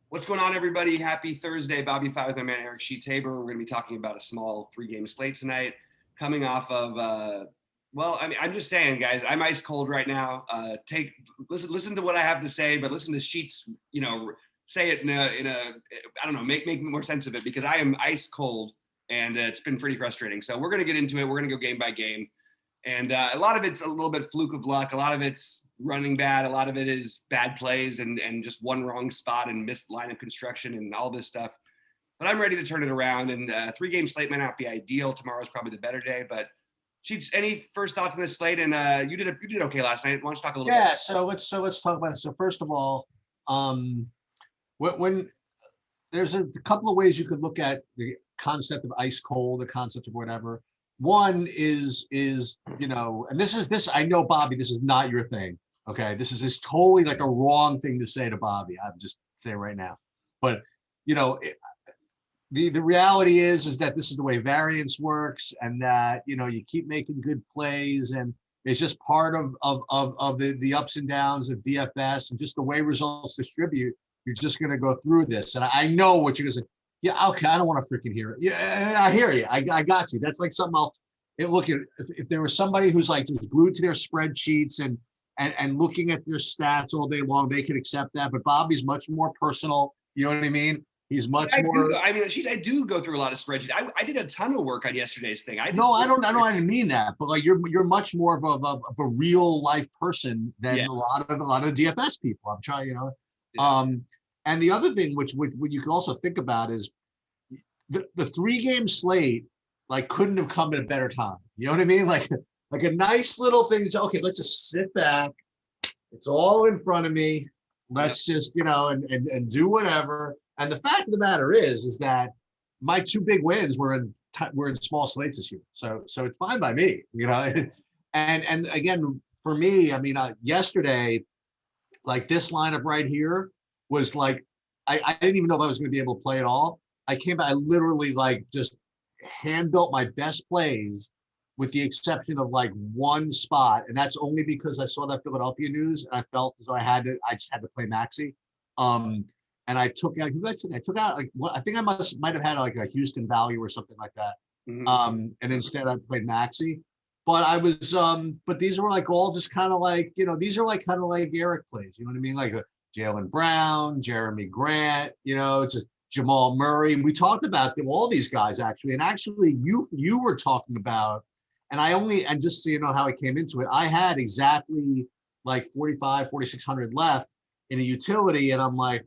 What's going on, everybody? Happy Thursday. BobbyFi with my man Eric Sheets-Haber. We're going to be talking about a small three-game slate tonight, coming off of. I'm just saying, guys, I'm ice cold right now. Listen to what I have to say, but listen to Sheets, say it in a I don't know, make more sense of it, because I am ice cold and it's been pretty frustrating. So we're going to get into it. We're going to go game by game. And a lot of it's a little bit fluke of luck. A lot of it's running bad. A lot of it is bad plays and just one wrong spot and missed line of construction and all this stuff. But I'm ready to turn it around. And three-game slate might not be ideal. Tomorrow's probably the better day. But Sheets, any first thoughts on this slate? And you did okay last night. Why don't you talk a little bit? Yeah. So let's talk about it. So first of all, when there's a couple of ways you could look at the concept of ice cold, the concept of whatever. One is and this I know, Bobby, this is not your thing. Okay, this is totally like a wrong thing to say to Bobby. I'm just saying right now, but the reality is that this is the way variance works, and that you keep making good plays, and it's just part of the ups and downs of DFS, and just the way results distribute. You're just going to go through this, and I know what you're going to say. Yeah, okay, I don't want to freaking hear it. Yeah, I hear you. I got you. That's like something else. Look, if there was somebody who's like just glued to their spreadsheets and looking at their stats all day long, they could accept that. But Bobby's much more personal. You know what I mean? He's much more. I do go through a lot of spreadsheets. I did a ton of work on yesterday's thing. I didn't mean that. But like you're much more of a real life person than a lot of the DFS people. I'm trying, Yeah. And the other thing, which you can also think about, is the three-game slate like couldn't have come at a better time. You know what I mean? Like a nice little thing. Okay, let's just sit back. It's all in front of me. Let's just and do whatever. And the fact of the matter is that my two big wins were in small slates this year. So it's fine by me. And again, for me, I mean, yesterday, like this lineup right here was like, I didn't even know if I was going to be able to play at all. I literally like just hand built my best plays, with the exception of like one spot. And that's only because I saw that Philadelphia news and I felt as though I just had to play Maxey. And I took out, like, I think I might have had like a Houston value or something like that. Mm-hmm. And instead I played Maxey. But I was, but these were like all just kind of like, these are like kind of like Eric plays, you know what I mean? Like Jaylen Brown, Jeremy Grant, just Jamal Murray. We talked about all these guys actually. And actually you were talking about, and just so you know how I came into it, I had exactly like 4,600 left in a utility. And I'm like,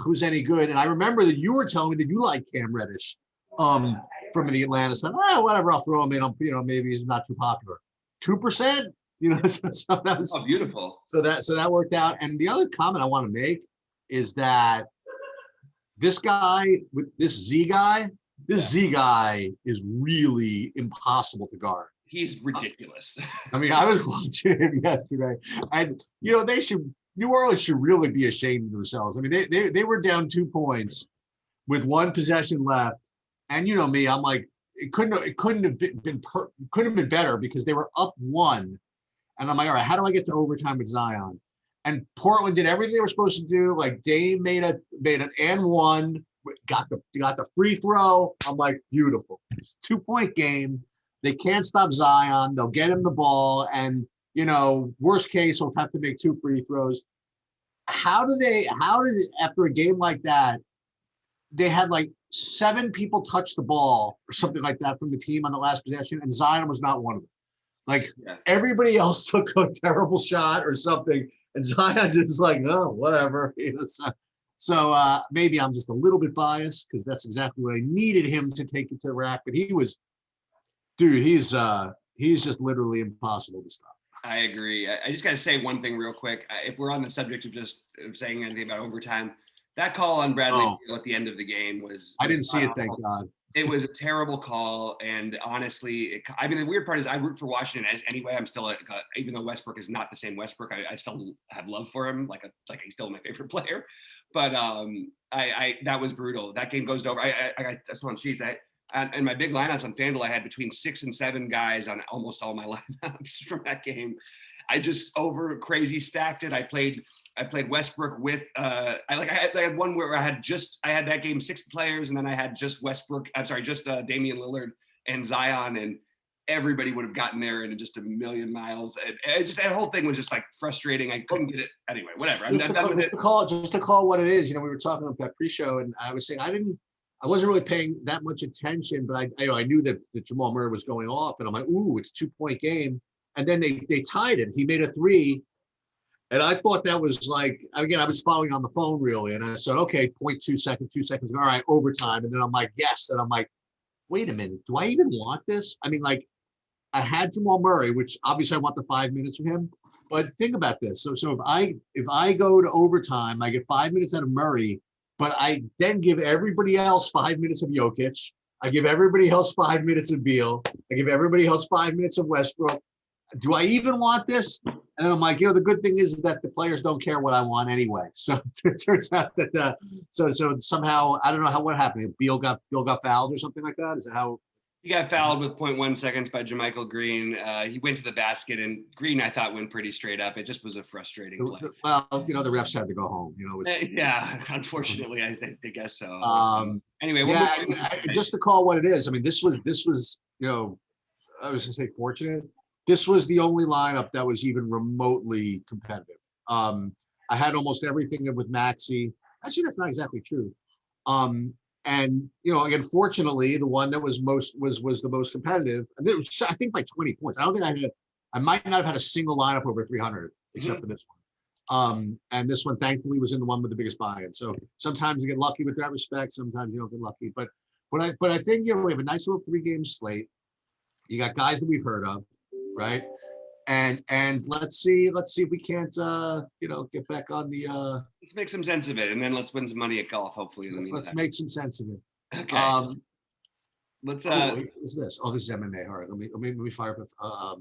who's any good? And I remember that you were telling me that you like Cam Reddish from the Atlanta side. Whatever, I'll throw him in. Maybe he's not too popular. 2%, so that was beautiful. So that worked out. And the other comment I want to make is that this guy, Z guy is really impossible to guard. He's ridiculous. I mean, I was watching him yesterday, and New Orleans should really be ashamed of themselves. I mean, they were down 2 points with one possession left, and me, I'm like, it couldn't have been better, because they were up 1, and I'm like, all right, how do I get to overtime with Zion? And Portland did everything they were supposed to do. Like Dame made an and 1, got the free throw. I'm like, beautiful. It's a 2-point game. They can't stop Zion. They'll get him the ball, and worst case, he'll have to make 2 free throws. How did after a game like that, they had like 7 people touch the ball or something like that from the team on the last possession, and Zion was not one of them. Like everybody else took a terrible shot or something, and Zion's just like, oh, whatever. So maybe I'm just a little bit biased, because that's exactly what I needed him to take it to the rack. But he's just literally impossible to stop. I agree. I just got to say one thing real quick. If we're on the subject of just saying anything about overtime, that call on Bradley at the end of the game was. I didn't see it, thank God. It was a terrible call, and honestly, the weird part is I root for Washington anyway. I'm still, even though Westbrook is not the same Westbrook, I still have love for him. Like he's still my favorite player. But that was brutal. That game goes over. I saw on Sheets. And my big lineups on Fanduel, I had between 6 and 7 guys on almost all my lineups from that game. I just over crazy stacked it. I played I played Westbrook with I had one where I had that game 6 players, and then I had just Damian Lillard and Zion, and everybody would have gotten there in just a million miles. And just that whole thing was just like frustrating. I couldn't get it anyway. Whatever. I'm done with it. Just to call what it is. You know, we were talking about that pre-show, and I was saying I wasn't really paying that much attention, but I knew that Jamal Murray was going off, and I'm like, ooh, it's a 2-point game, and then they tied it. He made a 3. And I thought that was like, again, I was following on the phone really. And I said, okay, 0.2 seconds, 2 seconds. All right, overtime. And then I'm like, yes. And I'm like, wait a minute. Do I even want this? I mean, like, I had Jamal Murray, which obviously I want the 5 minutes from him. But think about this. So if I go to overtime, I get 5 minutes out of Murray, but I then give everybody else 5 minutes of Jokic. I give everybody else 5 minutes of Beal. I give everybody else 5 minutes of Westbrook. Do I even want this? And then I'm like, the good thing is that the players don't care what I want anyway. So it turns out that so somehow I don't know what happened. Beal got fouled or something like that. Is that how? He got fouled with 0.1 seconds by JaMychal Green. He went to the basket, and Green I thought went pretty straight up. It just was a frustrating play. Well, the refs had to go home. Yeah, unfortunately, I guess so. Anyway, just to call what it is. I mean, this was I was gonna say fortunate. This was the only lineup that was even remotely competitive. I had almost everything with Maxey. Actually, that's not exactly true. And again, fortunately, the one that was the most competitive. And it was, I think, by 20 points. I don't think I might not have had a single lineup over 300 except for this one. And this one, thankfully, was in the one with the biggest buy-in. So sometimes you get lucky with that respect. Sometimes you don't get lucky. But I think we have a nice little 3-game slate. You got guys that we've heard of. Right. And let's see if we can't get back on the let's make some sense of it, and then let's win some money at golf, hopefully. Let's make some sense of it. Okay. Let's what's this? Oh, this is MMA. All right, let me fire up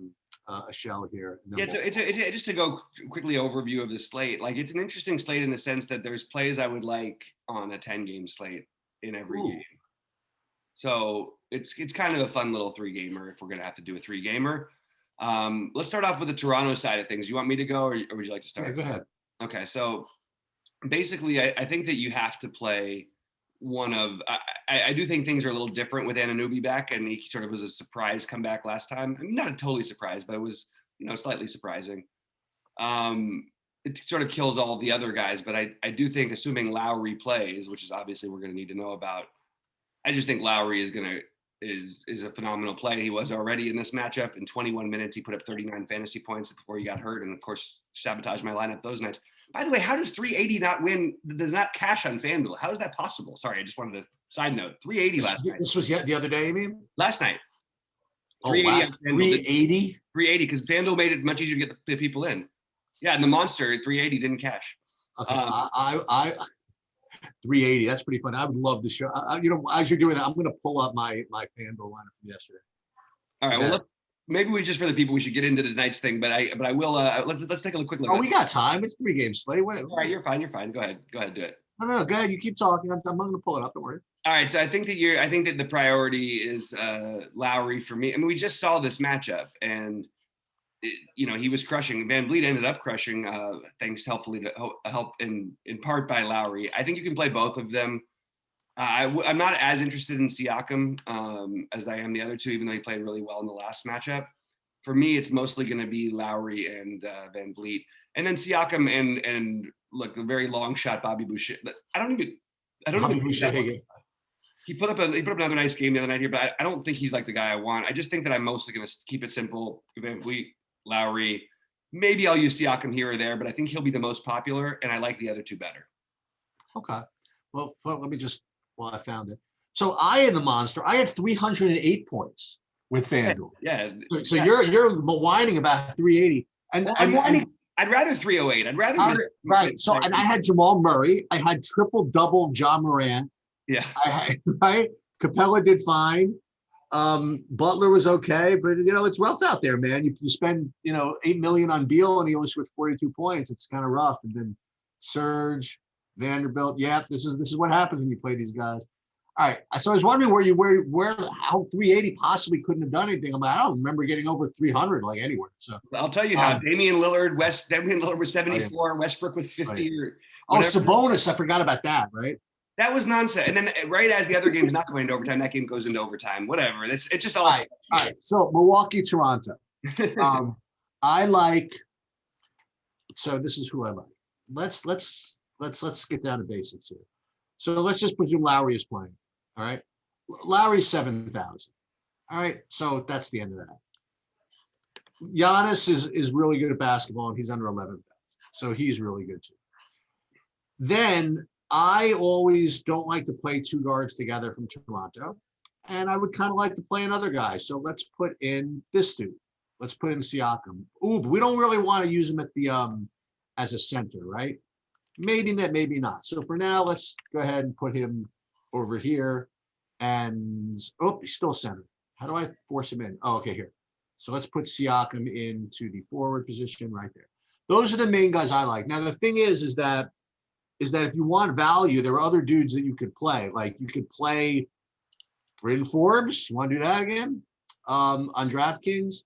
a shell here. Yeah, it's just to go quickly overview of the slate. Like, it's an interesting slate in the sense that there's plays I would like on a 10-game slate in every game. So it's kind of a fun little 3-gamer if we're gonna have to do a 3-gamer. Let's start off with the Toronto side of things. You want me to go, or would you like to start? Yeah, go ahead. Okay, so basically, I think that you have to play one of. I do think things are a little different with Anunoby back, and he sort of was a surprise comeback last time. I mean, not a totally surprise, but it was slightly surprising. It sort of kills all the other guys, but I do think, assuming Lowry plays, which is obviously we're going to need to know about, I just think Lowry is a phenomenal play. He was already in this matchup. In 21 minutes, he put up 39 fantasy points before he got hurt, and of course sabotaged my lineup those nights. By the way, how does 380 does not cash on Fanduel? How is that possible? Sorry, I just wanted to side note. 380 last night. This was the other day, you mean? Last night. 380. 380? 380, because Fanduel made it much easier to get the people in. Yeah, and the monster 380 didn't cash. Okay, I 380. That's pretty fun. I would love to show. As you're doing that, I'm going to pull up my Fanduel lineup from yesterday. All right. Well, maybe we just for the people we should get into tonight's thing, but I will. Let's take a quick look. Oh, we got time. It's 3-game slate. Wait. All right, you're fine. Go ahead. Do it. No. Go ahead. You keep talking. I'm going to pull it up. Don't worry. All right. So I think that the priority is Lowry for me. I mean, we just saw this matchup, and he was crushing. Van Vliet ended up crushing, thanks helpfully to help in part by Lowry. I think you can play both of them. I'm not as interested in Siakam as I am the other two, even though he played really well in the last matchup. For me, it's mostly going to be Lowry and Van Vliet, and then Siakam and look, the very long shot Bobby Boucher. I don't Bobby Boucher. He put up another nice game the other night here, but I don't think he's like the guy I want. I just think that I'm mostly going to keep it simple. Van Vliet, Lowry, maybe I'll use Siakam here or there, but I think he'll be the most popular, and I like the other two better. Okay. Well, let me just, I found it. So I in the monster, I had 308 points with FanDuel. Yeah. So you're whining about 380. I'd rather 308. Right. So and I had Jamal Murray. I had triple-double John Morant. Yeah. Right. Capella did fine. Butler was okay, but it's rough out there, man. You spend $8 million on Beal and he only scored 42 points. It's kind of rough. And then Serge, Vanderbilt. Yeah, this is what happens when you play these guys. All right. So I was wondering where how 380 possibly couldn't have done anything. I'm like, I don't remember getting over 300 like anywhere. So I'll tell you how. Damian Lillard was 74, yeah. Westbrook with 50 or Oh, whatever. Sabonis, I forgot about that, right? That was nonsense. And then right as the other game is not going into overtime, that game goes into overtime. Whatever. It's just all. All right. So Milwaukee, Toronto. I like. So this is who I like. Let's get down to basics here. So let's just presume Lowry is playing. All right. Lowry's 7,000. All right. So that's the end of that. Giannis is really good at basketball, and he's under 11,000. So he's really good too. Then I always don't like to play two guards together from Toronto, and I would kind of like to play another guy. So let's put in this dude. Let's put in Siakam. Ooh, but we don't really want to use him at the as a center, right? Maybe not, maybe not. So for now, let's go ahead and put him over here. And he's still center. How do I force him in? Oh, okay, here. So let's put Siakam into the forward position right there. Those are the main guys I like. Now the thing is that if you want value, there are other dudes that you could play. Like you could play Bryn Forbes. You want to do that again? On DraftKings.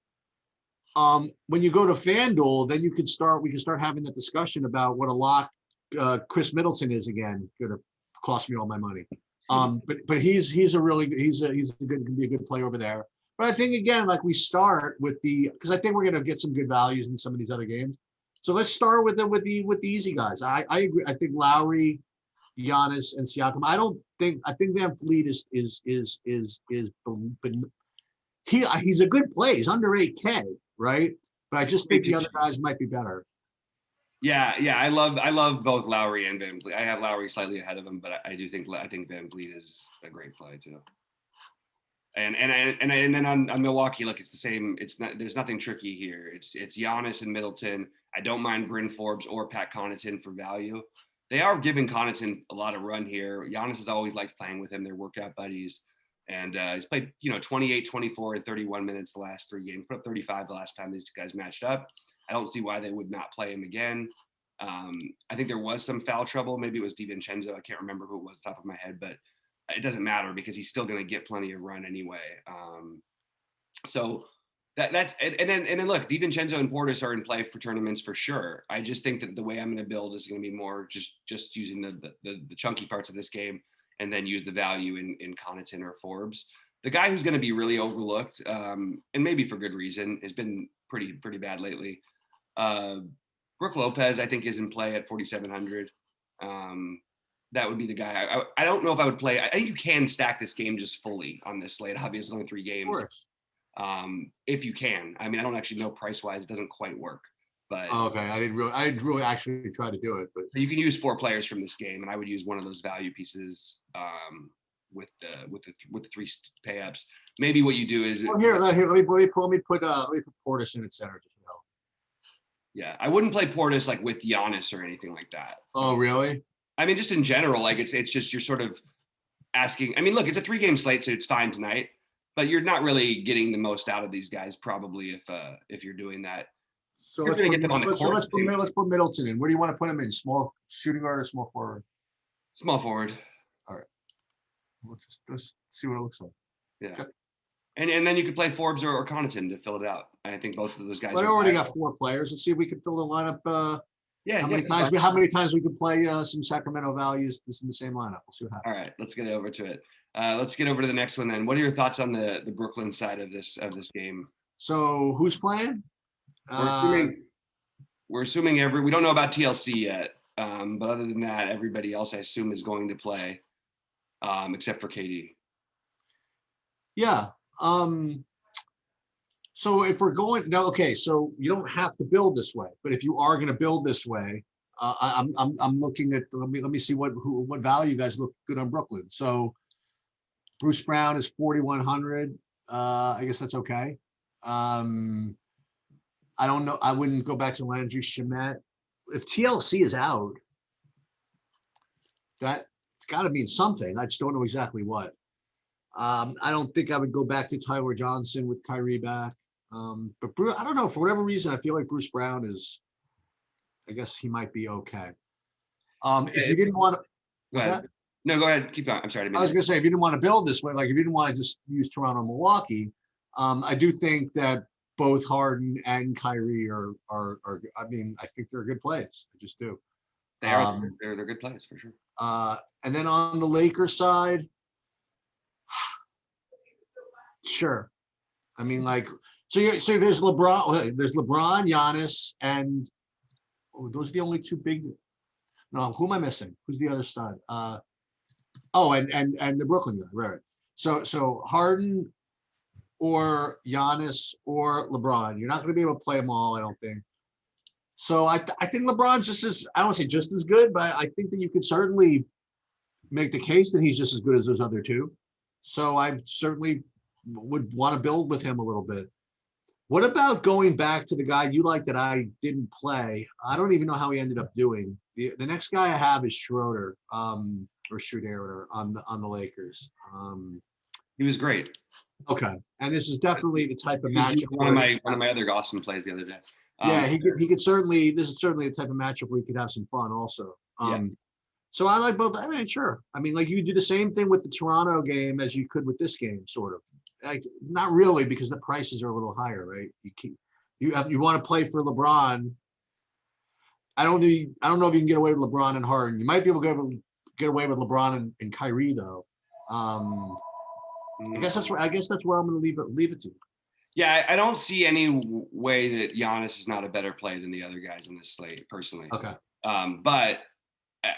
When you go to Fanduel, then we can start having that discussion about what a lock Chris Middleton is again. Going to cost me all my money. But he's a really can be a good player over there. But I think again, like we start with because I think we're going to get some good values in some of these other games. So let's start with the easy guys. I agree. I think Lowry, Giannis, and Siakam. I think Van Fleet is he's a good play. He's under 8K, right? But I just think the other guys might be better. Yeah. I love both Lowry and Van Vliet. I have Lowry slightly ahead of him, but I think Van Vliet is a great play too. And then on Milwaukee, look, it's the same. There's nothing tricky here. It's Giannis and Middleton. I don't mind Bryn Forbes or Pat Connaughton for value. They are giving Connaughton a lot of run here. Giannis has always liked playing with him. They're workout buddies. And he's played, 28, 24, and 31 minutes the last three games. Put up 35 the last time these guys matched up. I don't see why they would not play him again. I think there was some foul trouble. Maybe it was DiVincenzo. I can't remember who it was off the top of my head, but it doesn't matter because he's still going to get plenty of run anyway. So that's and then look, DiVincenzo and Portis are in play for tournaments for sure. I just think that the way I'm going to build is going to be more just using the chunky parts of this game and then use the value in Connaughton or Forbes. The guy who's going to be really overlooked, and maybe for good reason, has been pretty bad lately. Brook Lopez, I think, is in play at 4,700. That would be the guy. I don't know if I would play. I think you can stack this game just fully on this slate. Obviously, only 3 games. Of course. If you can. I mean, I don't actually know price-wise. It doesn't quite work. But okay, I didn't really actually try to do it. But you can use 4 players from this game, and I would use one of those value pieces with the 3 pay-ups. Maybe what you do is here. Let me put Portis in at center as well. Yeah, I wouldn't play Portis like with Giannis or anything like that. Oh, really? I mean, just in general, like it's just you're sort of asking. I mean, look, it's a 3-game slate, so it's fine tonight, but you're not really getting the most out of these guys probably if you're doing that. So let's put Middleton in. Where do you want to put him in? Small shooting guard or small forward? Small forward. All right. We'll just see what it looks like. Yeah. Okay. And then you could play Forbes or Connaughton to fill it out. I think both of those guys. Well, I already got 4 players. Let's see if we can fill the lineup. How many times we could play some Sacramento values this in the same lineup? We'll see what happens. All right, let's get over to it. Let's get over to the next one then. What are your thoughts on the Brooklyn side of this game? So who's playing? We're assuming we don't know about TLC yet, but other than that, everybody else I assume is going to play, except for KD. Yeah. So if we're going now, okay, so you don't have to build this way, but if you are going to build this way, I'm looking at let me see what value you guys look good on Brooklyn. So Bruce Brown is 4,100. I guess that's okay. I don't know. I wouldn't go back to Landry Shamet. If TLC is out, that it's got to mean something. I just don't know exactly what. I don't think I would go back to Tyler Johnson with Kyrie back. But Bruce, I don't know, for whatever reason, I feel like Bruce Brown I guess he might be okay. If you didn't want to, No, go ahead. Keep going. I'm sorry. I was going to say, if you didn't want to build this way, like if you didn't want to just use Toronto, Milwaukee, I do think that both Harden and Kyrie are. I mean, I think they're good plays. I just do. They are. They're good plays for sure. And then on the Lakers side, sure. I mean, like, so there's LeBron, Giannis, and those are the only two big. No, who am I missing? Who's the other side? And the Brooklyn guy, right? So Harden or Giannis or LeBron, you're not going to be able to play them all, I don't think. So I think LeBron's just as, I don't say just as good, but I think that you could certainly make the case that he's just as good as those other two. So I certainly would want to build with him a little bit. What about going back to the guy you like that I didn't play? I don't even know how he ended up doing. The next guy I have is Schroeder, or Schroeder on the Lakers. He was great. Okay, and this is definitely the type of matchup. One of my other awesome plays the other day. Yeah, he could certainly. This is certainly the type of matchup where he could have some fun also. Yeah. So I like both. I mean, sure. I mean, like you could do the same thing with the Toronto game as you could with this game, sort of. Like not really, because the prices are a little higher, right? You want to play for LeBron. I don't know if you can get away with LeBron and Harden. You might be able to get away with LeBron and Kyrie though. I guess that's where I'm going to leave it to. Yeah, I don't see any way that Giannis is not a better play than the other guys in this slate, personally. Okay. But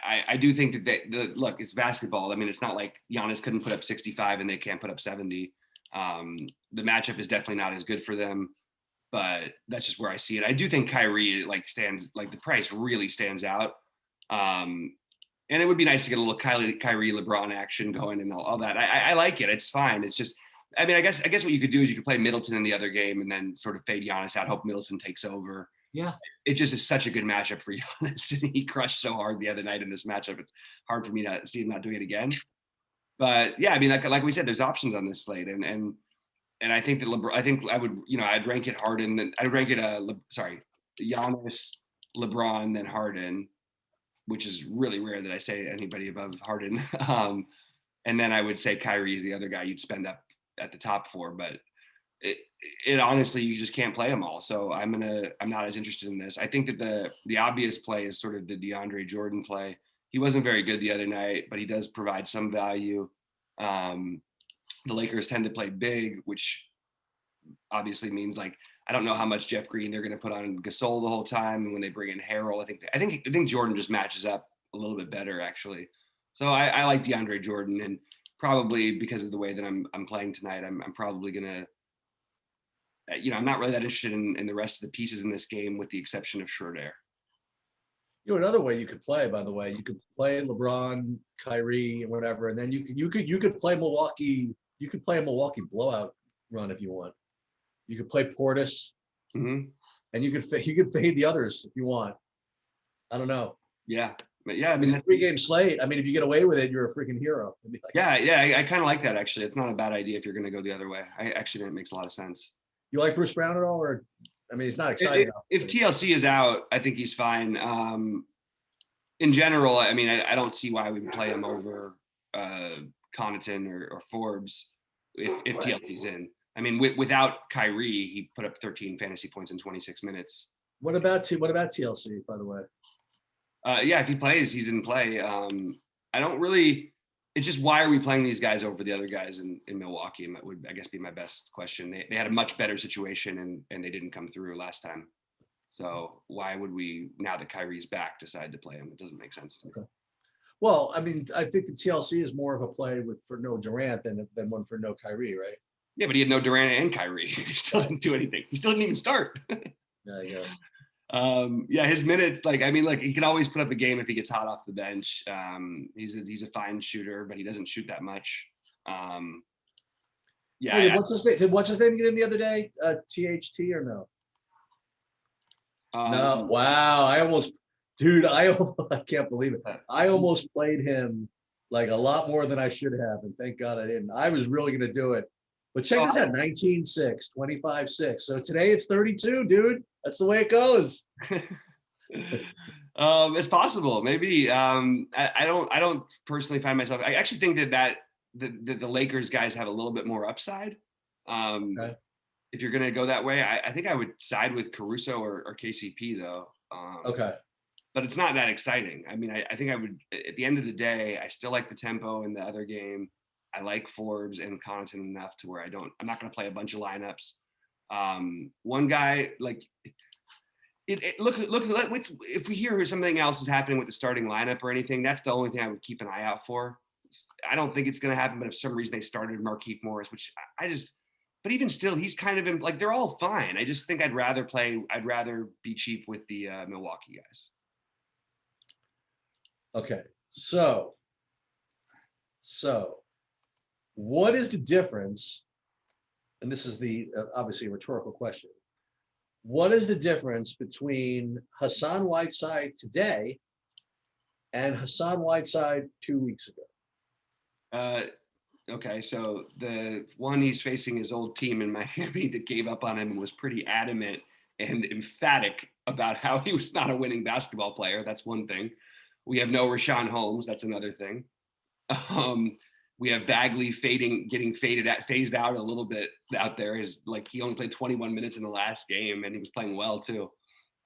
I do think that look, it's basketball. I mean, it's not like Giannis couldn't put up 65 and they can't put up 70. The matchup is definitely not as good for them, but that's just where I see it. I do think Kyrie the price really stands out. And it would be nice to get a little Kyrie LeBron action going and all that. I like it. It's fine. It's just, I mean, I guess what you could do is you could play Middleton in the other game and then sort of fade Giannis out, hope Middleton takes over. Yeah. It just is such a good matchup for Giannis. He crushed so hard the other night in this matchup. It's hard for me to see him not doing it again. But yeah, I mean, like we said, there's options on this slate, and I think that LeBron. I think I would, I'd rank it Harden. I'd rank it Giannis, LeBron, then Harden, which is really rare that I say anybody above Harden. And then I would say Kyrie is the other guy you'd spend up at the top for, but it honestly, you just can't play them all. So I'm not as interested in this. I think that the obvious play is sort of the DeAndre Jordan play. He wasn't very good the other night, but he does provide some value. The Lakers tend to play big, which obviously means like, I don't know how much Jeff Green they're going to put on Gasol the whole time. And when they bring in Harrell, I think Jordan just matches up a little bit better actually. So I like DeAndre Jordan, and probably because of the way that I'm playing tonight, I'm probably going to, I'm not really that interested in the rest of the pieces in this game with the exception of Schroeder. Another way you could play, by the way, you could play LeBron, Kyrie, and whatever, and then you could play Milwaukee. You could play a Milwaukee blowout run if you want. You could play Portis, and you could fade the others if you want. I don't know. Yeah, but yeah, I mean, 3-game slate. I mean, if you get away with it, you're a freaking hero. I kind of like that actually. It's not a bad idea if you're going to go the other way. I actually think it makes a lot of sense. You like Bruce Brown at all, or? I mean, he's not exciting. If TLC is out, I think he's fine. In general, I mean, I don't see why we would play him over Connaughton or Forbes if TLC's in. I mean, without Kyrie, he put up 13 fantasy points in 26 minutes. What about TLC, by the way? Yeah, if he plays, he's in play. I don't really. It's just, why are we playing these guys over the other guys in Milwaukee? And that would, I guess, be my best question. They had a much better situation and they didn't come through last time. So why would we, now that Kyrie's back, decide to play him? It doesn't make sense to me. Okay. Well, I mean, I think the TLC is more of a play for no Durant than one for no Kyrie, right? Yeah, but he had no Durant and Kyrie. He still didn't do anything. He still didn't even start. Yeah, I guess. His minutes, he can always put up a game if he gets hot off the bench. He's a fine shooter, but he doesn't shoot that much. What's his name get in the other day? THT or no? No. Wow. I can't believe it. I almost played him like a lot more than I should have, and thank God I didn't. I was really going to do it. But check this out, 19-6, 25-6. So today it's 32, dude. That's the way it goes. It's possible. Maybe. I don't personally find myself. I actually think that the Lakers guys have a little bit more upside. Okay. If you're going to go that way, I think I would side with Caruso or KCP though. Okay. But it's not that exciting. I mean, I think I would. At the end of the day, I still like the tempo in the other game. I like Forbes and Connaughton enough to where I'm not going to play a bunch of lineups. One guy like. Look. If we hear something else is happening with the starting lineup or anything, that's the only thing I would keep an eye out for. I don't think it's going to happen, but if for some reason they started Markieff Morris, which I just, but even still, he's kind of in, like they're all fine. I just think I'd rather be cheap with the Milwaukee guys. Okay. So what is the difference? And this is the obviously a rhetorical question. What is the difference between Hassan Whiteside today and Hassan Whiteside 2 weeks ago? Okay, so the one, he's facing his old team in Miami that gave up on him and was pretty adamant and emphatic about how he was not a winning basketball player. That's one thing. We have no Rashawn Holmes. That's another thing. We have Bagley getting phased out a little bit out there. Is like he only played 21 minutes in the last game, and he was playing well too.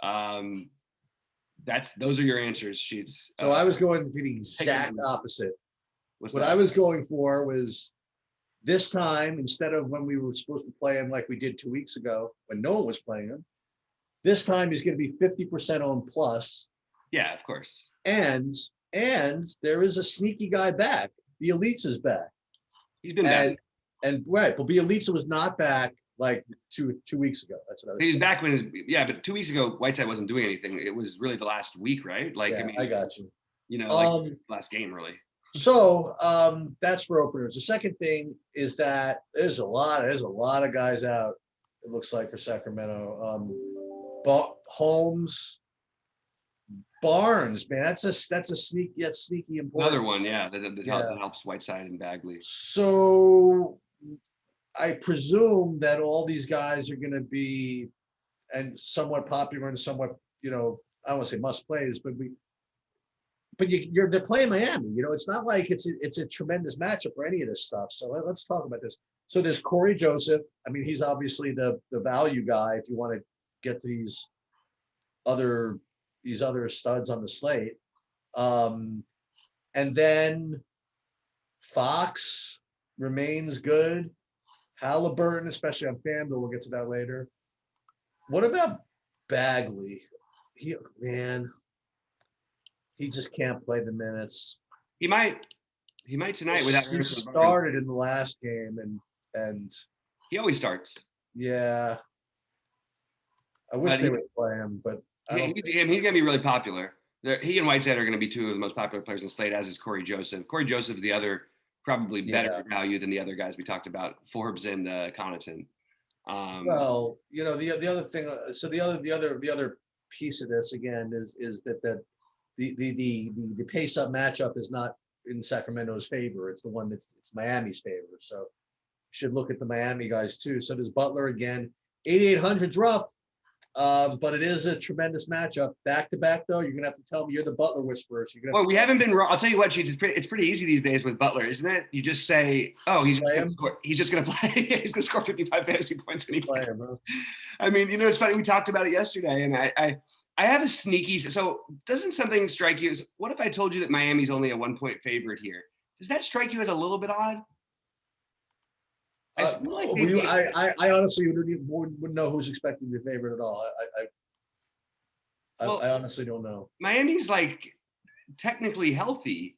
Those are your answers, Sheets. So I was going for the exact opposite. What I was going for was this time, instead of when we were supposed to play him like we did 2 weeks ago when no one was playing him, this time he's going to be 50% owned plus. Yeah, of course. And there is a sneaky guy back. Bielitsa's back. He's been back. And right, but Bielitsa was not back like two weeks ago. That's what I was saying. He's back but 2 weeks ago, Whiteside wasn't doing anything. It was really the last week, right? Like, yeah, I got you. You know, like last game, really. So that's for openers. The second thing is that there's a lot of guys out, it looks like, for Sacramento. Holmes, Barnes, man, that's sneaky important. Another one, yeah, that helps Whiteside and Bagley. So I presume that all these guys are going to be and somewhat popular and somewhat, I don't want to say must plays, but they're playing Miami. It's not like it's a tremendous matchup for any of this stuff. So let's talk about this. So there's Corey Joseph. I mean, he's obviously the value guy if you want to get these other studs on the slate. And then Fox remains good. Halliburton, especially on Fanduel, we'll get to that later. What about Bagley? He just can't play the minutes. He might tonight without. He started in the last game and he always starts. Yeah. I wish they would play him, but he's going to be really popular. He and Whiteside are going to be two of the most popular players in the slate, as is Corey Joseph. Corey Joseph is the other, probably better value than the other guys we talked about, Forbes and Connaughton. Well, the other thing. So the other piece of this again is that the pace-up matchup is not in Sacramento's favor. It's the one it's Miami's favor. So you should look at the Miami guys too. So there's Butler again. 8,800's rough. But it is a tremendous matchup. Back to back, though, you're gonna have to tell me you're the Butler whisperers. Well, we haven't been wrong. I'll tell you what, it's pretty easy these days with Butler, isn't it? You just say, "Oh, he's just gonna play. He's gonna score 55 fantasy points anyway." I mean, it's funny. We talked about it yesterday, and I have a sneaky. So, doesn't something strike you as? What if I told you that Miami's only a 1-point favorite here? Does that strike you as a little bit odd? I honestly wouldn't know who's expecting to be favorite at all. I honestly don't know. Miami's like technically healthy,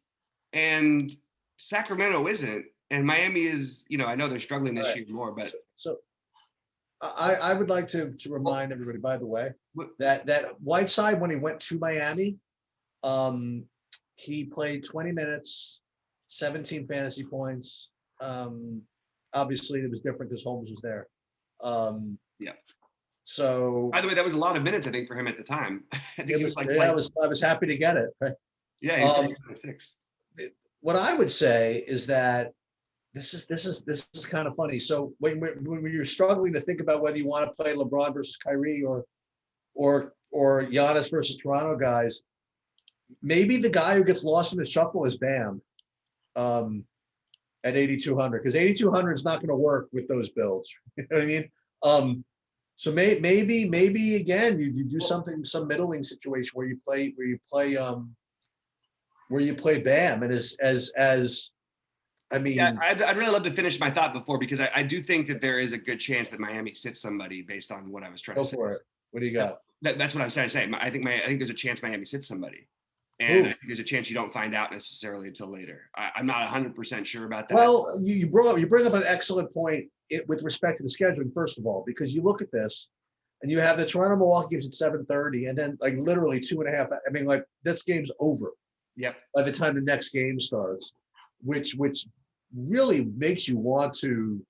and Sacramento isn't, and Miami is. I know they're struggling this year more, but so I would like to remind everybody, by the way, that Whiteside, when he went to Miami, he played 20 minutes, 17 fantasy points. Obviously, it was different because Holmes was there. Yeah. So, by the way, that was a lot of minutes, I think, for him at the time. I was happy to get it. Right? Yeah. 6. What I would say is that this is kind of funny. So when you're struggling to think about whether you want to play LeBron versus Kyrie or Giannis versus Toronto guys, maybe the guy who gets lost in the shuffle is Bam at 8,200, because 8,200 is not going to work with those builds. You know what I mean? So maybe again you do something, some middling situation where you play Bam, and as I mean, Yeah, I'd really love to finish my thought before, because I do think that there is a good chance that Miami sits somebody based on what I was trying go to say. for it. What do you got? That's what I was trying to say. I think there's a chance Miami sits somebody, and Ooh. I think there's a chance you don't find out necessarily until later. I'm not 100% sure about that. Well, you bring up an excellent point with respect to the scheduling, first of all, because you look at this and you have the Toronto Milwaukee games at 7:30, and then like literally 2.5. I mean, like this game's over. Yep. By the time the next game starts, which really makes you want to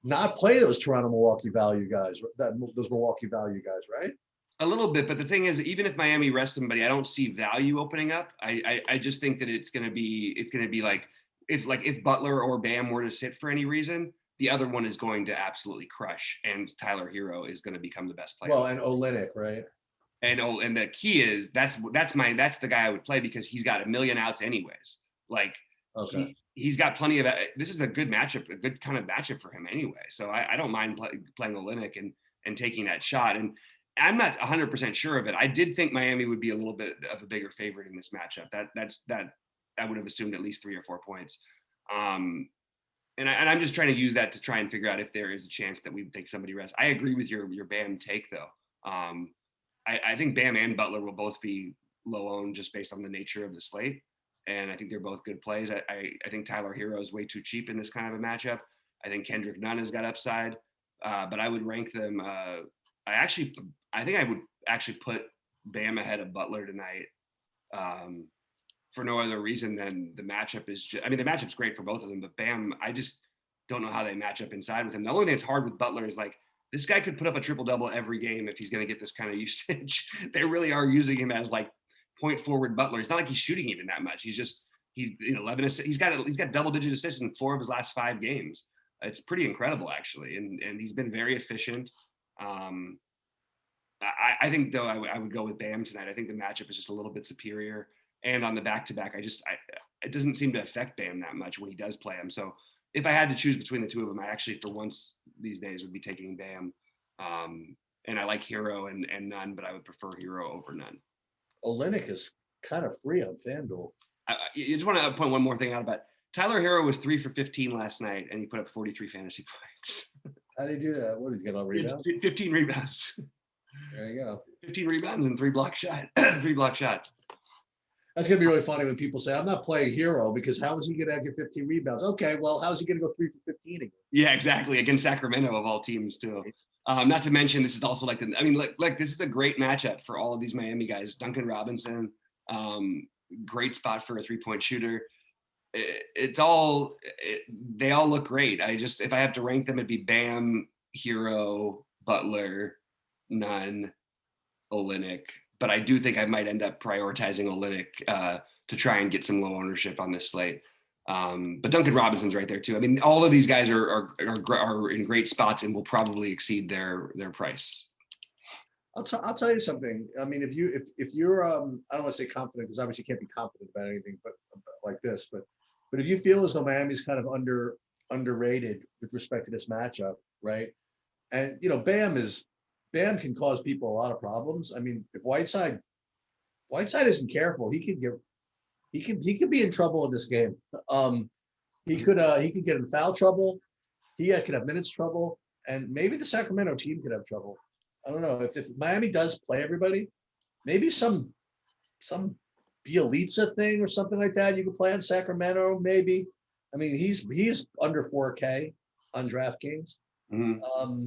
not play those Milwaukee value guys, right? A little bit, but the thing is, even if Miami rests somebody, I don't see value opening up. I just think that it's gonna be like if Butler or Bam were to sit for any reason, the other one is going to absolutely crush, and Tyler Hero is going to become the best player. Well, and Olynyk, right? And the key is that's the guy I would play, because he's got a million outs anyways. Like, okay, he's got plenty of. This is a good matchup, a good kind of matchup for him anyway. So I don't mind playing Olynyk and taking that shot. And I'm not 100% sure of it. I did think Miami would be a little bit of a bigger favorite in this matchup. That I would have assumed at least 3 or 4 points. And I'm just trying to use that to try and figure out if there is a chance that we take somebody rest. I agree with your Bam take though. I think Bam and Butler will both be low owned just based on the nature of the slate. And I think they're both good plays. I think Tyler Hero is way too cheap in this kind of a matchup. I think Kendrick Nunn has got upside, but I would rank them. I think I would actually put Bam ahead of Butler tonight, for no other reason than the matchup is just, I mean, the matchup's great for both of them, but Bam, I just don't know how they match up inside with him. The only thing that's hard with Butler is like, this guy could put up a triple-double every game if he's going to get this kind of usage. They really are using him as like point forward Butler. It's not like he's shooting even that much. He's 11 assists. He's got double-digit assists in 4 of his last 5 games. It's pretty incredible actually, and he's been very efficient. I think though I would go with Bam tonight. I think the matchup is just a little bit superior, and on the back-to-back, it doesn't seem to affect Bam that much when he does play him. So if I had to choose between the two of them, I actually, for once these days, would be taking Bam. And I like Hero and Nunn, but I would prefer Hero over Nunn. Olynyk is kind of free on FanDuel. I just want to point one more thing out about Tyler Hero. Was 3 for 15 last night, and he put up 43 fantasy points. How did he do that? What did he get on rebounds? 15 rebounds. There you go. 15 rebounds and 3 block shots. 3 block shots. That's gonna be really funny when people say, "I'm not playing Hero because how is he gonna get 15 rebounds?" Okay, well, how's he gonna go 3 for 15 again? Yeah, exactly. Against Sacramento of all teams too. Not to mention, this is also like this is a great matchup for all of these Miami guys. Duncan Robinson, great spot for a 3-point shooter. They all look great. If I have to rank them, it'd be Bam, Hero, Butler, Nunn, Olynyk. But I do think I might end up prioritizing Olynyk to try and get some low ownership on this slate. But Duncan Robinson's right there too. I mean, all of these guys are in great spots and will probably exceed their price. I'll tell you something. I mean, if you're I don't want to say confident, because obviously you can't be confident about anything, but like this. But if you feel as though Miami's kind of underrated with respect to this matchup, right? And Bam can cause people a lot of problems. I mean, if Whiteside isn't careful, he could be in trouble in this game. He could get in foul trouble. He could have minutes trouble, and maybe the Sacramento team could have trouble. I don't know if Miami does play everybody, maybe some Bielitsa thing or something like that. You could play on Sacramento, maybe. I mean, he's under 4K on DraftKings. Mm-hmm.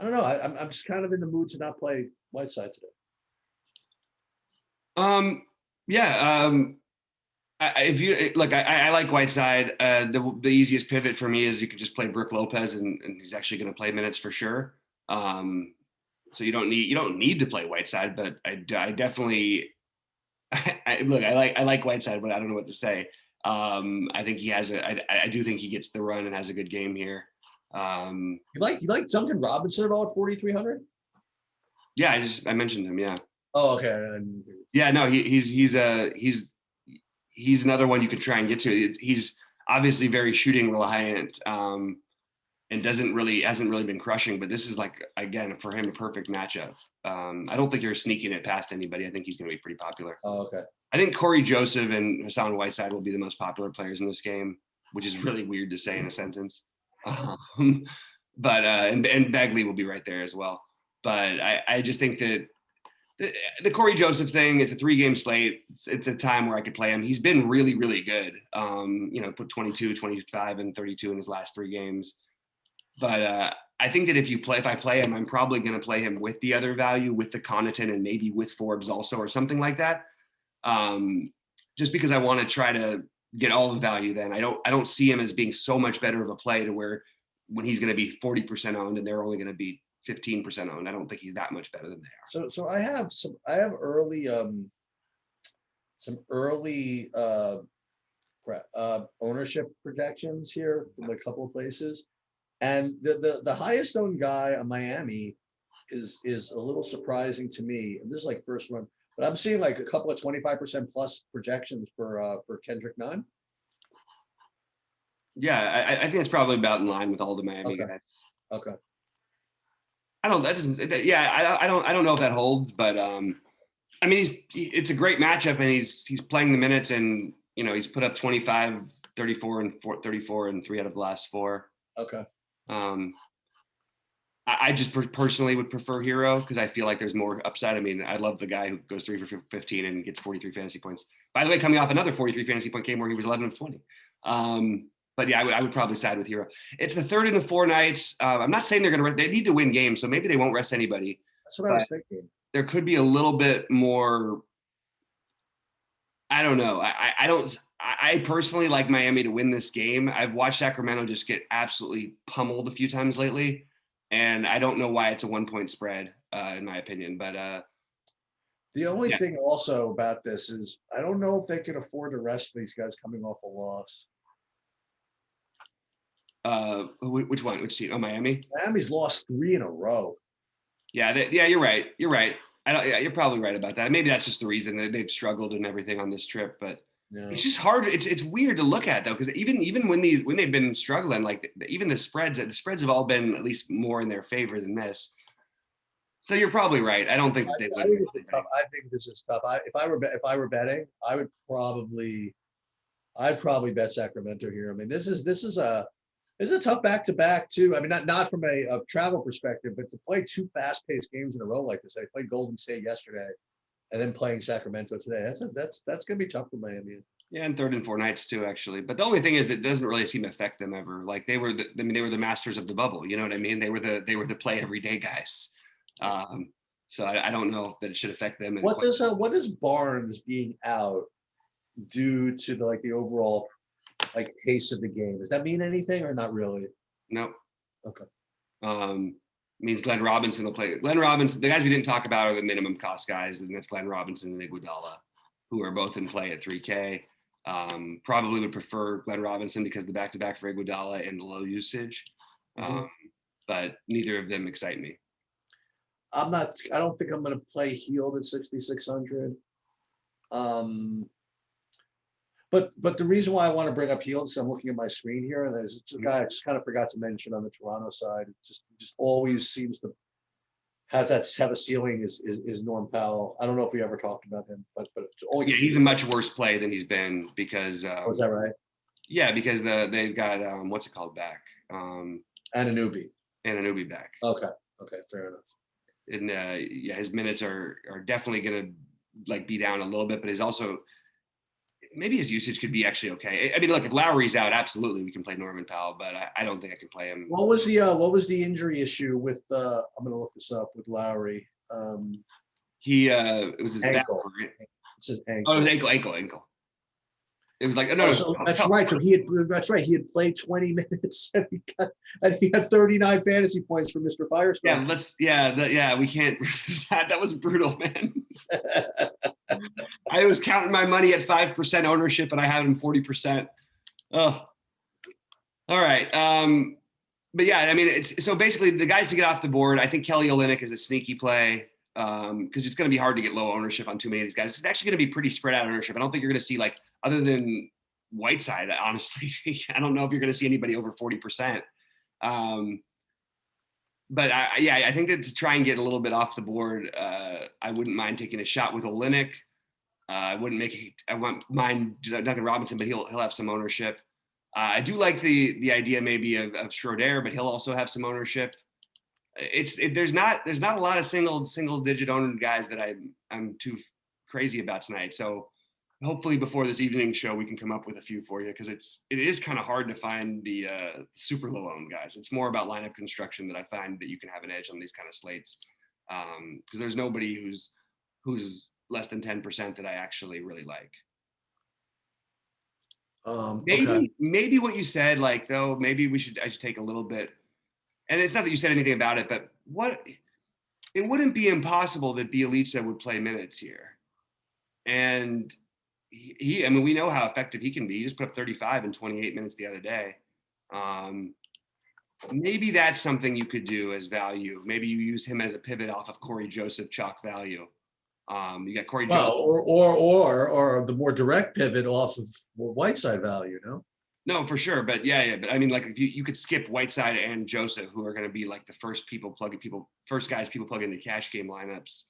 I don't know. I'm just kind of in the mood to not play Whiteside today. If you look, I like Whiteside. The easiest pivot for me is you can just play Brook Lopez, and he's actually going to play minutes for sure. So you don't need to play Whiteside, but I definitely I like Whiteside, but I don't know what to say. I think I do think he gets the run and has a good game here. You like Duncan Robinson at all at 4,300? Yeah, I mentioned him. Yeah. Oh, okay. Yeah, no, he's another one you could try and get to. He's obviously very shooting reliant, and hasn't really been crushing. But this is like, again, for him, a perfect matchup. I don't think you're sneaking it past anybody. I think he's going to be pretty popular. Oh, okay. I think Corey Joseph and Hassan Whiteside will be the most popular players in this game, which is really weird to say in a sentence. But and Bagley will be right there as well. But I just think that the Corey Joseph thing, it's a 3-game slate. It's a time where I could play him. He's been really, really good. Put 22, 25, and 32 in his last 3 games. But I think that if I play him, I'm probably going to play him with the other value, with the Connaughton and maybe with Forbes also, or something like that. Just because I want to try to get all the value. Then I don't see him as being so much better of a play to where when he's going to be 40% owned and they're only going to be 15% owned. I don't think he's that much better than they are. So I have early some early ownership projections here from a couple of places, and the highest owned guy on Miami is a little surprising to me. And this is like first one, but I'm seeing like a couple of 25% plus projections for Kendrick Nunn. Yeah, I think it's probably about in line with all the Miami guys. Okay. I don't know if that holds, but I mean, it's a great matchup, and he's playing the minutes, and he's put up 25, 34, and 34 in 3 out of the last 4. Okay. I just personally would prefer Hero because I feel like there's more upside. I mean, I love the guy who goes 3 for 15 and gets 43 fantasy points. By the way, coming off another 43 fantasy point game where he was 11 of 20. But yeah, I would probably side with Hero. It's the 3rd and the 4 nights. I'm not saying they need to win games, so maybe they won't rest anybody. That's what I was thinking. There could be a little bit more. I don't know. I personally like Miami to win this game. I've watched Sacramento just get absolutely pummeled a few times lately, and I don't know why it's a 1-point spread, in my opinion. But the only thing also about this is I don't know if they can afford to rest these guys coming off a loss. Which one? Which team? Oh, Miami. Miami's lost 3 in a row. Yeah, you're right. You're right. You're probably right about that. Maybe that's just the reason that they've struggled and everything on this trip. But it's just hard. It's weird to look at though, because even when they've been struggling, like even the spreads have all been at least more in their favor than this. So you're probably right. I don't think they would. I think this is tough. If I were betting, I'd probably bet Sacramento here. I mean, this is a tough back-to-back too. I mean, not from a travel perspective, but to play 2 fast-paced games in a row like this. I played Golden State yesterday, and then playing Sacramento today. That's gonna be tough for Miami. Yeah, and 3rd and 4 nights too, actually. But the only thing is that it doesn't really seem to affect them ever. Like they were the masters of the bubble. You know what I mean? They were the play everyday guys. So I don't know that it should affect them. What does Barnes being out do to the overall pace of the game? Does that mean anything or not really? No. Okay. Means Glenn Robinson will play. Glenn Robinson, the guys we didn't talk about are the minimum cost guys, and that's Glenn Robinson and Iguodala, who are both in play at 3K. Probably would prefer Glenn Robinson because the back-to-back for Iguodala and the low usage. But neither of them excite me. I don't think I'm going to play Healed at 6,600. But the reason why I want to bring up Healed is I'm looking at my screen here, and there's a guy I just kind of forgot to mention on the Toronto side. Just always seems to have a ceiling is Norm Powell. I don't know if we ever talked about him, but he's a much worse play than he's been because. Is that right? Yeah, because they've got what's it called back? Anunoby back. Okay, fair enough. And his minutes are definitely going to be down a little bit, but he's also. Maybe his usage could be actually okay. I mean, look, if Lowry's out, absolutely we can play Norman Powell, but I don't think I can play him. What was the injury issue with? I'm going to look this up with Lowry. It was his ankle. Back, it says ankle. Oh, it was ankle. It was like no. So that's right. So he had played 20 minutes and he had 39 fantasy points for Mr. Firestorm. Yeah. We can't. That was brutal, man. I was counting my money at 5% ownership, and I had him 40%. Oh, all right. But yeah, I mean, it's so basically the guys to get off the board. I think Kelly Olynyk is a sneaky play. because it's going to be hard to get low ownership on too many of these guys. It's actually going to be pretty spread out ownership. I don't think you're going to see, like, other than Whiteside, honestly, I don't know if you're going to see anybody over 40%. But I think that to try and get a little bit off the board, I wouldn't mind taking a shot with Olynyk. I wouldn't mind Duncan Robinson, but he'll have some ownership. I do like the idea maybe of Schroeder, but he'll also have some ownership. There's not a lot of single digit owned guys that I'm too crazy about tonight. So hopefully before this evening show we can come up with a few for you, because it is kind of hard to find the super low owned guys. It's more about lineup construction that I find that you can have an edge on these kind of slates, because there's nobody who's less than 10% that I actually really like. Maybe what you said, like, though, maybe I should take a little bit. And it's not that you said anything about it, but it wouldn't be impossible that Bjelica would play minutes here. And I mean, we know how effective he can be. He just put up 35 in 28 minutes the other day. Maybe that's something you could do as value. Maybe you use him as a pivot off of Corey Joseph chalk value. You got Corey Joseph. Or the more direct pivot off of Whiteside value, no? No, for sure. But yeah. But I mean, like, if you could skip Whiteside and Joseph, who are going to be like the first guys people plug into cash game lineups,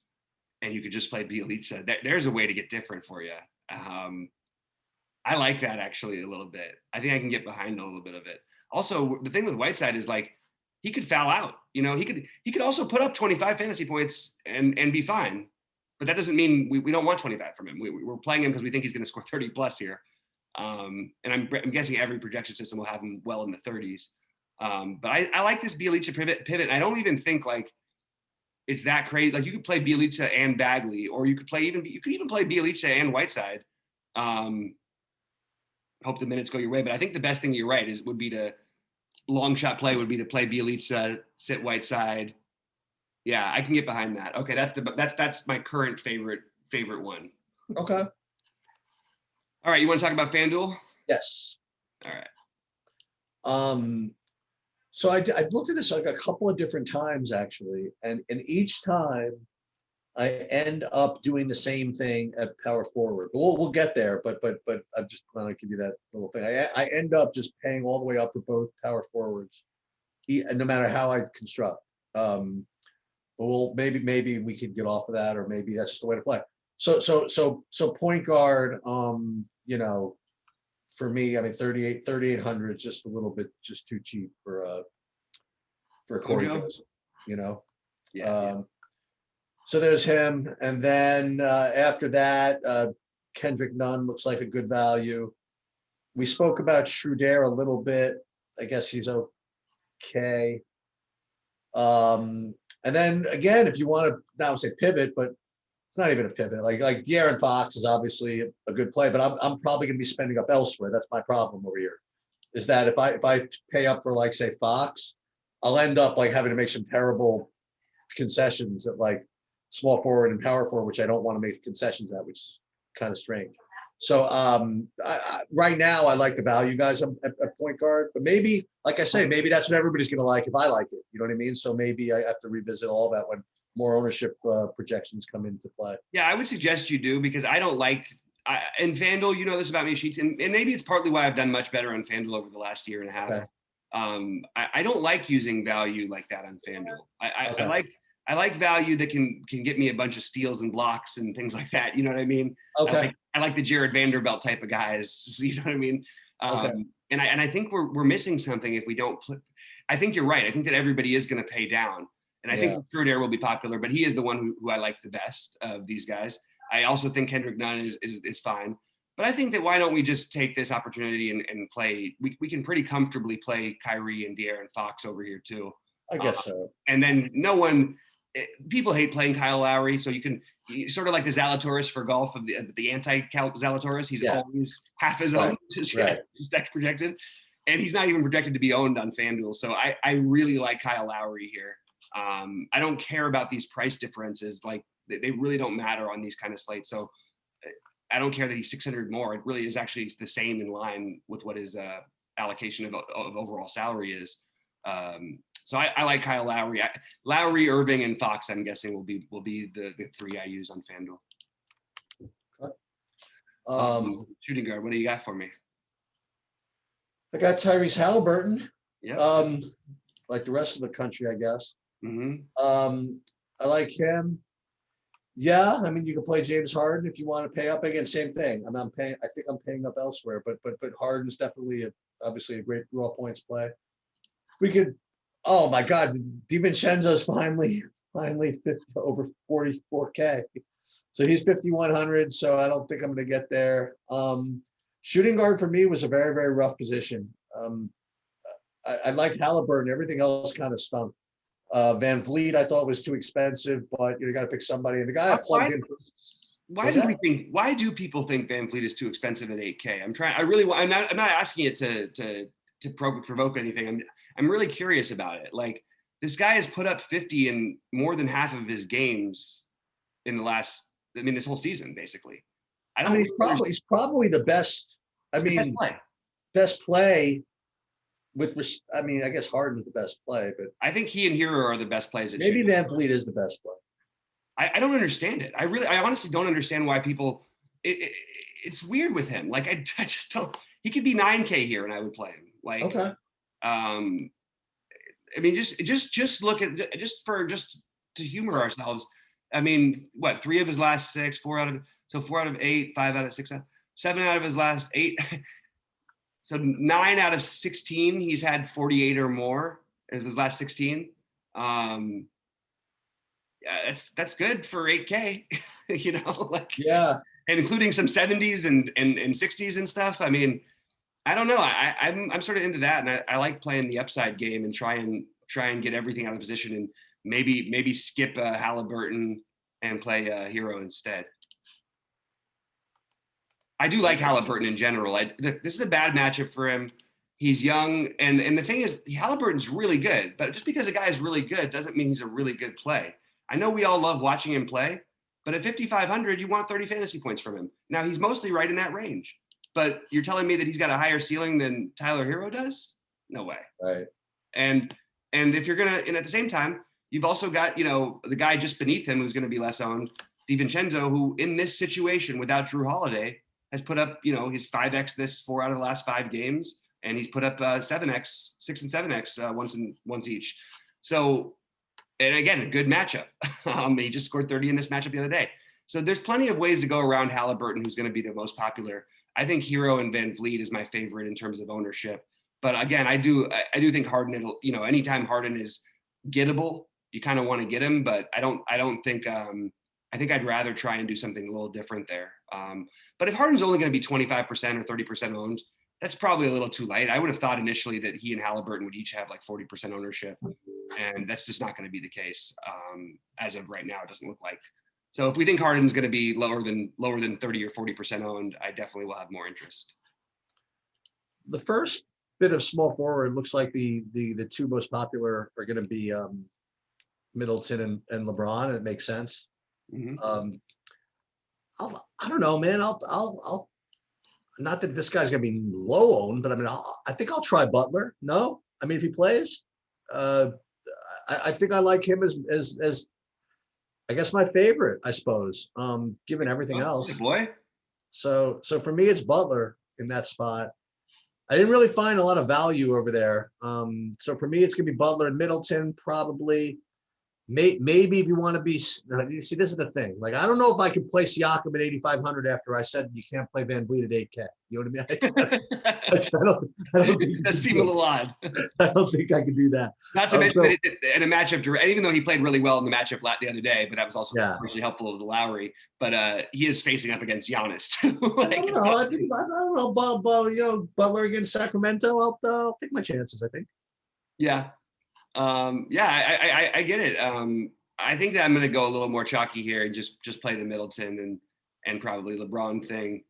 and you could just play Bjelica. There's a way to get different for you. I like that actually a little bit. I think I can get behind a little bit of it. Also, the thing with Whiteside is, like, he could foul out. You know, he could also put up 25 fantasy points and be fine. But that doesn't mean we don't want 25 from him. We're playing him because we think he's going to score 30 plus here. And I'm guessing every projection system will have him well in the 30s. But I like this Bjelica pivot. And I don't even think, like, it's that crazy. Like, you could play Bjelica and Bagley, or you could even play Bjelica and Whiteside. Hope the minutes go your way. But I think the best thing, you're right, would be to play Bjelica, sit Whiteside. Yeah, I can get behind that. Okay, that's my current favorite one. Okay. All right, you want to talk about Fanduel? Yes. All right. So I looked at this like a couple of different times actually, and each time I end up doing the same thing at power forward. But we'll get there. But I just want to give you that little thing. I end up just paying all the way up for both power forwards, no matter how I construct. But maybe we could get off of that, or maybe that's just the way to play. So point guard, you know, for me, I mean, 3,800 is just a little bit just too cheap for Corey Joseph, you know. Yeah. So there's him, and then after that, Kendrick Nunn looks like a good value. We spoke about Schroeder a little bit. I guess he's okay. And then again, if you want to not say pivot, but it's not even a pivot. Like De'Aaron Fox is obviously a good play, but I'm probably going to be spending up elsewhere. That's my problem over here. Is that if I pay up for, like, say, Fox, I'll end up like having to make some terrible concessions at, like, small forward and power forward, which I don't want to make concessions at, which is kind of strange. So right now I like the value guys at point guard, but maybe, like I say, maybe that's what everybody's going to like if I like it. You know what I mean? So maybe I have to revisit all that when more ownership projections come into play. Yeah, I would suggest you do, because I don't like in Fanduel, you know this about me, Sheets, and maybe it's partly why I've done much better on Fanduel over the last year and a half. Okay. I don't like using value like that on Fanduel. I like value that can get me a bunch of steals and blocks and things like that. You know what I mean? Okay. I like the Jared Vanderbilt type of guys. You know what I mean? Okay. And I think we're missing something if we don't put. I think you're right. I think that everybody is going to pay down, and I think Schroeder will be popular, but he is the one who I like the best of these guys. I also think Kendrick Nunn is fine, but I think that why don't we just take this opportunity and play? We can pretty comfortably play Kyrie and De'Aaron Fox over here too. I guess so. And then people hate playing Kyle Lowry, so you can sort of like the Zalatoris for golf of the anti-Zalatoris. He's always half his own. Right. Stack projected, and he's not even projected to be owned on FanDuel. So I really like Kyle Lowry here. I don't care about these price differences; like they really don't matter on these kind of slates. So I don't care that he's 600 more. It really is actually the same in line with what his allocation of overall salary is. So I like Kyle Lowry. Lowry, Irving, and Fox, I'm guessing will be the three I use on FanDuel. Shooting guard, what do you got for me? I got Tyrese Halliburton. Yeah. Like the rest of the country, I guess. Mm-hmm. I like him. Yeah, I mean, you can play James Harden if you want to pay up. Again, same thing. I think I'm paying up elsewhere, but Harden's definitely obviously a great raw points play. We could. Oh my God, DiVincenzo's finally 50, over 44K. So he's 5,100. So I don't think I'm going to get there. Shooting guard for me was a very, very rough position. I liked Halliburton. Everything else kind of stunk. Van Vliet, I thought was too expensive, but you got to pick somebody. And the guy I plugged in. Why do people think Van Vliet is too expensive at 8K? I'm not asking it to provoke anything. I'm really curious about it. Like, this guy has put up 50 in more than half of his games in this whole season, basically. He's probably the best. Best play. I guess Harden's the best play, but I think he and Hero are the best plays. Maybe Van Vliet is the best play. I don't understand it. I honestly don't understand why people. It's weird with him. Like, I just don't. He could be 9K here, and I would play him. Like, okay. Just look at just to humor ourselves. I mean, what, 3 of his last 6, 4 out of 8, 5 out of 6, 7 out of his last 8. So 9 out of 16, he's had 48 or more in his last 16. Yeah, that's good for 8K, Yeah, and including some 70s and 60s and stuff. I mean, I don't know. I'm sort of into that, and I like playing the upside game and try and get everything out of the position, and maybe skip Halliburton and play Hero instead. I do like Halliburton in general. This is a bad matchup for him. He's young, and the thing is, Halliburton's really good, but just because a guy is really good doesn't mean he's a really good play. I know we all love watching him play, but at 5,500, you want 30 fantasy points from him. Now, he's mostly right in that range, but you're telling me that he's got a higher ceiling than Tyler Hero does? No way. Right. And if you're and at the same time, you've also got, the guy just beneath him who's going to be less owned, DiVincenzo, who in this situation without Drew Holiday has put up, his 5x this 4 out of the last 5 games, and he's put up 7x, 6 and 7x once each. So, and again, a good matchup. He just scored 30 in this matchup the other day. So there's plenty of ways to go around Halliburton, who's going to be the most popular. I think Hero and Van Vliet is my favorite in terms of ownership. But again, I do think Harden, anytime Harden is gettable, you kind of want to get him, but I don't think, I think I'd rather try and do something a little different there. But if Harden's only going to be 25% or 30% owned, that's probably a little too light. I would have thought initially that he and Halliburton would each have like 40% ownership, and that's just not going to be the case. As of right now, it doesn't look like. So if we think Harden's going to be lower than 30 or 40% owned, I definitely will have more interest. The first bit of small forward looks like the 2 most popular are going to be Middleton and LeBron. It makes sense. Mm-hmm. I don't know, man. I'll not that this guy's gonna be low owned, but I think I'll try Butler. No, I mean, if he plays, I think I like him as I guess my favorite, I suppose, given everything else. Boy. So for me, it's Butler in that spot. I didn't really find a lot of value over there. So for me, it's gonna be Butler and Middleton, probably. Maybe if you want to be, you see, this is the thing. Like, I don't know if I can play Siakam at 8,500 after I said you can't play Van Vliet at 8K. You know what I mean? I don't think that seems a little odd. I don't think I can do that. Not to mention that in a matchup, even though he played really well in the matchup the other day, but that was also really helpful to Lowry. But he is facing up against Giannis. I don't know. Butler against Sacramento. I'll take my chances, I think. Yeah. I get it. I think that I'm going to go a little more chalky here and just play the Middleton and probably LeBron thing.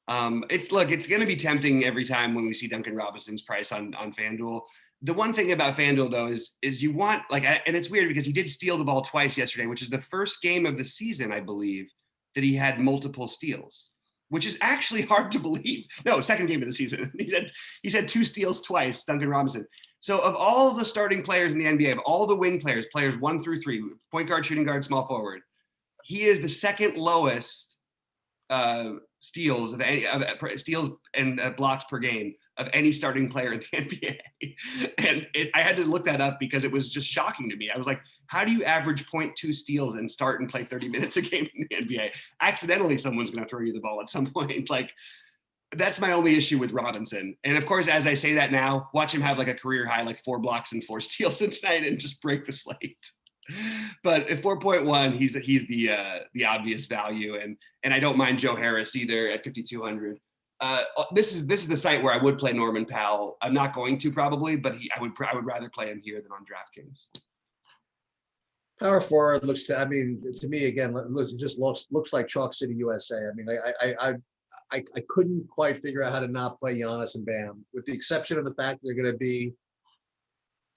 It's going to be tempting every time when we see Duncan Robinson's price on FanDuel. The one thing about FanDuel though is you want and it's weird because he did steal the ball twice yesterday, which is the first game of the season, I believe, that he had multiple steals. which is actually hard to believe. No, second game of the season. He's had 2 steals twice, Duncan Robinson. So of all the starting players in the NBA, of all the wing players, players 1 through 3, point guard, shooting guard, small forward, he is the second lowest steals steals and blocks per game of any starting player in the NBA. And I had to look that up because it was just shocking to me. I was like, how do you average 0.2 steals and start and play 30 minutes a game in the NBA? Accidentally, someone's going to throw you the ball at some point. Like, that's my only issue with Robinson. And of course, as I say that now, watch him have like a career high, like 4 blocks and 4 steals tonight and just break the slate. But at 4.1, he's the obvious value, and I don't mind Joe Harris either at 5,200. This is the site where I would play Norman Powell. I'm not going to probably, but I would rather play him here than on DraftKings. Power forward looks to me again, looks like Chalk City, USA. I mean, I couldn't quite figure out how to not play Giannis and Bam, with the exception of the fact they're going to be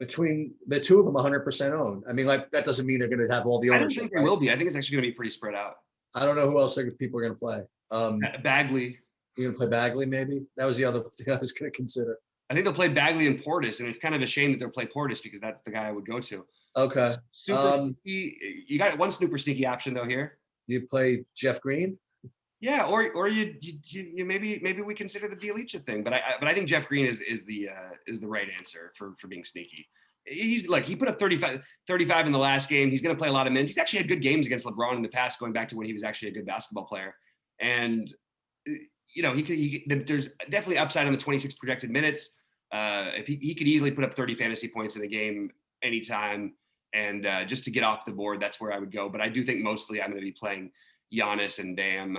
between the two of them 100% owned. I mean, like, that doesn't mean they're going to have all the ownership. I don't think they will be. I think it's actually going to be pretty spread out. I don't know who else people are going to play. Bagley. You're going to play Bagley, maybe? That was the other thing I was going to consider. I think they'll play Bagley and Portis, and it's kind of a shame that they'll play Portis because that's the guy I would go to. Okay. You got one super sneaky option though here. You play Jeff Green? Yeah, or you maybe we consider the Bjelica thing, but I think Jeff Green is the right answer for being sneaky. He's like, he put up 35 in the last game. He's going to play a lot of minutes. He's actually had good games against LeBron in the past, going back to when he was actually a good basketball player. And there's definitely upside on the 26 projected minutes. If he could easily put up 30 fantasy points in a game anytime, and just to get off the board, that's where I would go. But I do think mostly I'm going to be playing Giannis and Bam,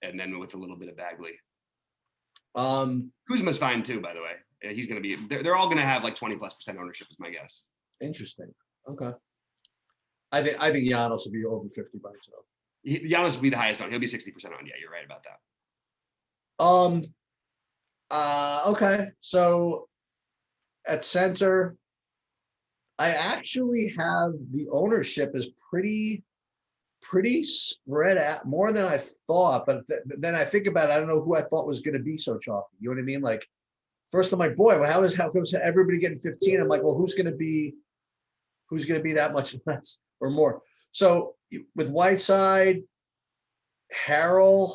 and then with a little bit of Bagley. Kuzma's fine too, by the way. He's going to be. They're all going to have like 20+% ownership, is my guess. Interesting. Okay. I think Giannis will be over 50 by himself. Giannis will be the highest on. He'll be 60% on. Yeah, you're right about that. Okay. So at center, I actually have the ownership is pretty spread out, more than I thought. But then I think about it, I don't know who I thought was going to be so chalky. You know what I mean? Like, first I'm like, boy, well, how comes everybody getting 15? I'm like, well, who's going to be that much less or more? So with Whiteside, Harrell,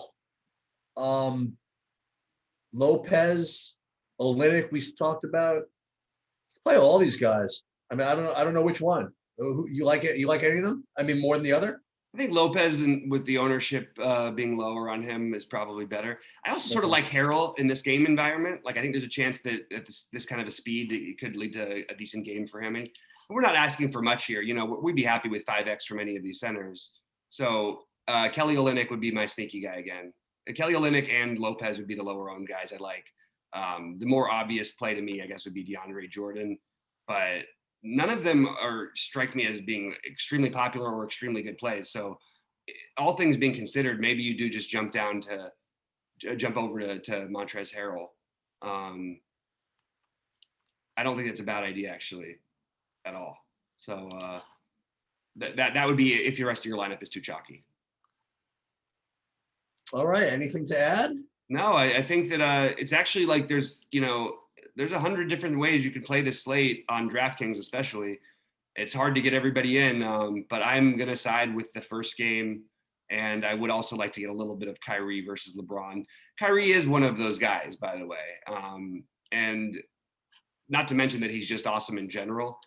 Lopez, Olynyk, we talked about. Play all these guys. I mean, I don't know which one. Who you like it? You like any of them? I mean, more than the other? I think Lopez, with the ownership being lower on him, is probably better. I also sort of like Harrell in this game environment. Like, I think there's a chance that at this kind of a speed, it could lead to a decent game for him. And we're not asking for much here. You know, we'd be happy with 5x from any of these centers. So Kelly Olynyk would be my sneaky guy again. Kelly Olynyk and Lopez would be the lower owned guys I like. The more obvious play to me, I guess, would be DeAndre Jordan. But none of them strike me as being extremely popular or extremely good plays. So all things being considered, maybe you do just jump over to Montrezl Harrell. I don't think it's a bad idea actually at all. So that would be if the rest of your lineup is too chalky. All right. Anything to add? No, I think that it's actually like there's 100 different ways you can play this slate on DraftKings, especially. It's hard to get everybody in, but I'm going to side with the first game, and I would also like to get a little bit of Kyrie versus LeBron. Kyrie is one of those guys, by the way, and not to mention that he's just awesome in general.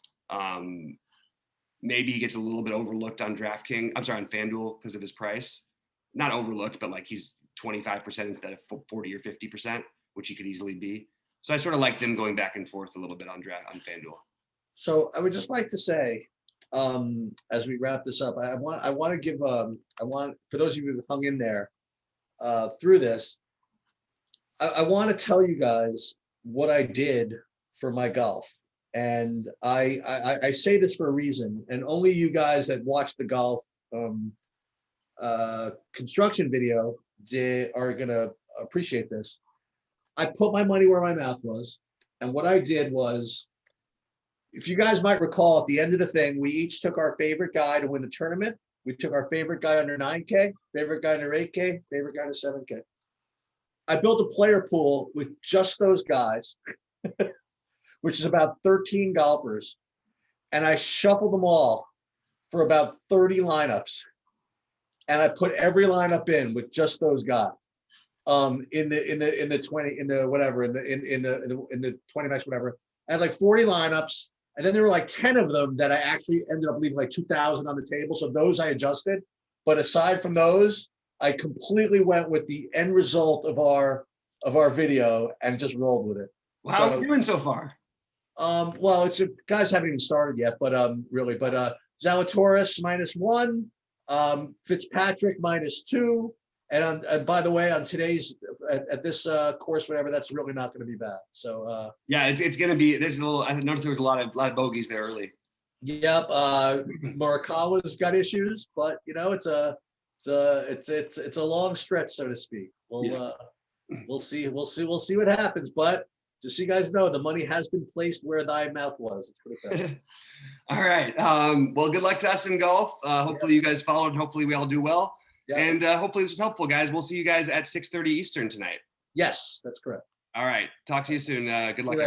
Maybe he gets a little bit overlooked on DraftKings. I'm sorry, on Fanduel because of his price. Not overlooked, but like he's 25% instead of 40 or 50%, which he could easily be. So I sort of like them going back and forth a little bit on Fanduel. So I would just like to say, as we wrap this up, I want to give for those of you who hung in there through this, I want to tell you guys what I did for my golf, and I say this for a reason, and only you guys that watched the golf construction video are gonna appreciate this. I put my money where my mouth was. And what I did was, if you guys might recall, at the end of the thing, we each took our favorite guy to win the tournament. We took our favorite guy under 9K, favorite guy under 8K, favorite guy under 7K. I built a player pool with just those guys, which is about 13 golfers, and I shuffled them all for about 30 lineups, and I put every lineup in with just those guys. In the 20 in the whatever in the 20 nights whatever. I had like 40 lineups, and then there were like 10 of them that I actually ended up leaving like 2,000 on the table. So those I adjusted, but aside from those, I completely went with the end result of our video and just rolled with it. Well, how are you doing so far? Well, guys haven't even started yet, but really, but Zalatoris -1, Fitzpatrick -2. And by the way, on today's at this course, whatever, that's really not going to be bad. So yeah, it's going to be. There's a little. I noticed there was a lot of bogeys there early. Yep, Morikawa's got issues, but you know it's a long stretch, so to speak. We'll see what happens. But just so you guys know, the money has been placed where thy mouth was. Let's put it that way. All right. Well, good luck to us in golf. Hopefully you guys followed. Hopefully we all do well. Yeah. And hopefully this was helpful, guys. We'll see you guys at 6:30 Eastern tonight. Yes, that's correct. All right. Talk to you soon. Good luck.